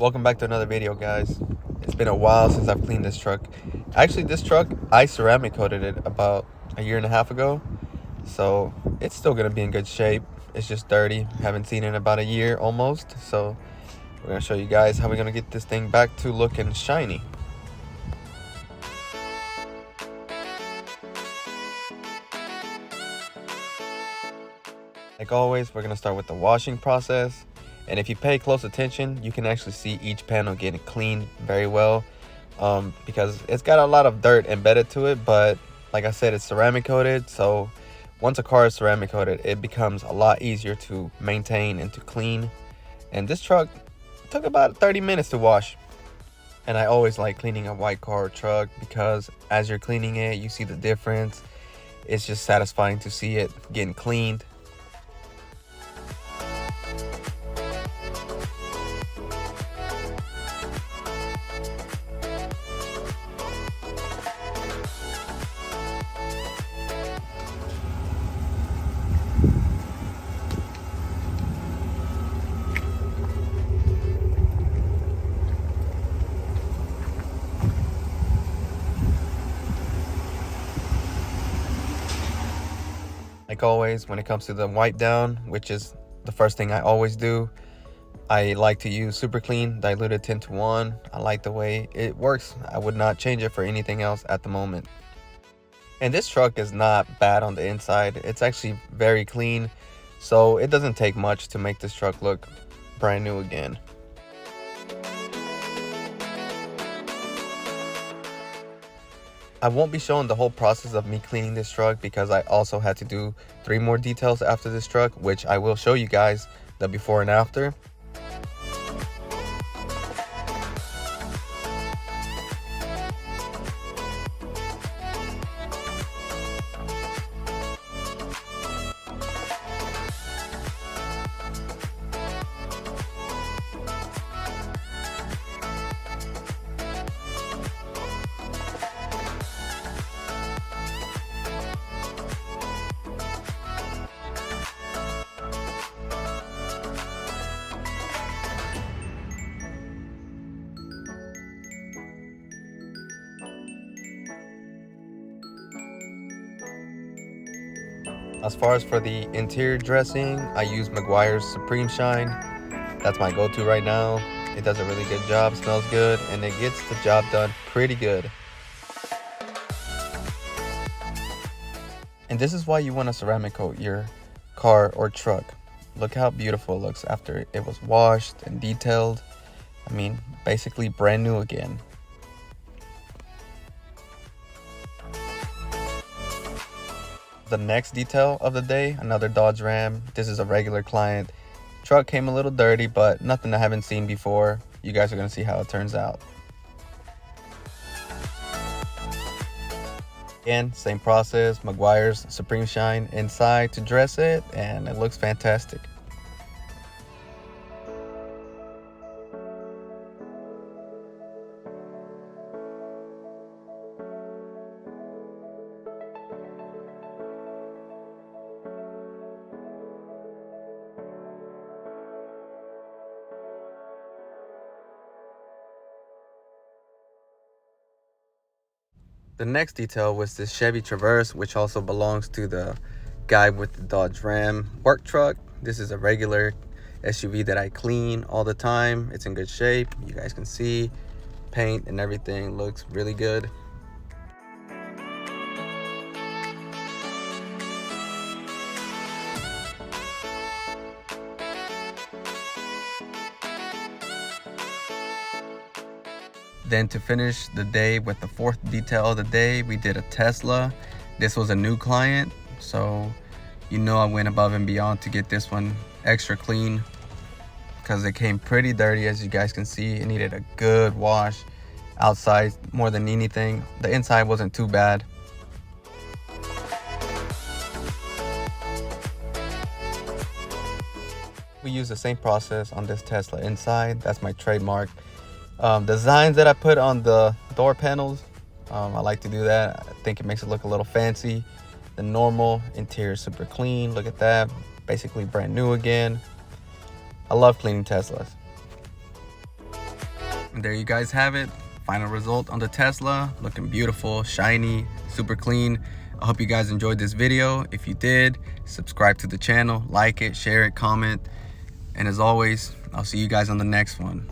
Welcome back to another video, guys. It's been a while since I've cleaned this truck. Actually, this truck, I ceramic coated it about a year and a half ago, so it's still gonna be in good shape. It's just dirty. Haven't seen it in about a year almost, so we're gonna show you guys how we're gonna get this thing back to looking shiny. Like always, we're gonna start with the washing process. And if you pay close attention, you can actually see each panel getting cleaned very well, because it's got a lot of dirt embedded to it. But like I said, it's ceramic coated, so once a car is ceramic coated, it becomes a lot easier to maintain and to clean. And this truck took about 30 minutes to wash. And I always like cleaning a white car or truck because as you're cleaning it, you see the difference. It's just satisfying to see it getting cleaned. Like always, when it comes to the wipe down, which is the first thing I always do, I like to use Super Clean diluted 10-to-1. I like the way it works. I would not change it for anything else at the moment. And this truck is not bad on the inside. It's actually very clean, so it doesn't take much to make this truck look brand new again. I won't be showing the whole process of me cleaning this truck because I also had to do 3 more details after this truck, which I will show you guys the before and after. As far as for the interior dressing, I use Meguiar's Supreme Shine. That's my go-to right now. It does a really good job, smells good, and it gets the job done pretty good. And this is why you want to ceramic coat your car or truck. Look how beautiful it looks after it was washed and detailed. I mean, basically brand new again. The next detail of the day, another Dodge Ram. This is a regular client. Truck came a little dirty, but nothing I haven't seen before. You guys are gonna see how it turns out. Again, same process, Meguiar's Supreme Shine inside to dress it, and it looks fantastic. The next detail was this Chevy Traverse, which also belongs to the guy with the Dodge Ram work truck. This is a regular SUV that I clean all the time. It's in good shape. You guys can see paint and everything looks really good. Then to finish the day with the 4th detail of the day, we did a Tesla. This was a new client, so you know I went above and beyond to get this one extra clean because it came pretty dirty. As you guys can see, it needed a good wash outside more than anything. The inside wasn't too bad. We use the same process on this Tesla inside. That's my trademark. Designs that I put on the door panels, I like to do that. I think it makes it look a little fancy. The normal interior super clean. Look at that, basically brand new again. I love cleaning Teslas. And there you guys have it. Final result on the Tesla, looking beautiful, shiny, super clean. I hope you guys enjoyed this video. If you did, subscribe to the channel, like it, share it, comment. And as always, I'll see you guys on the next one.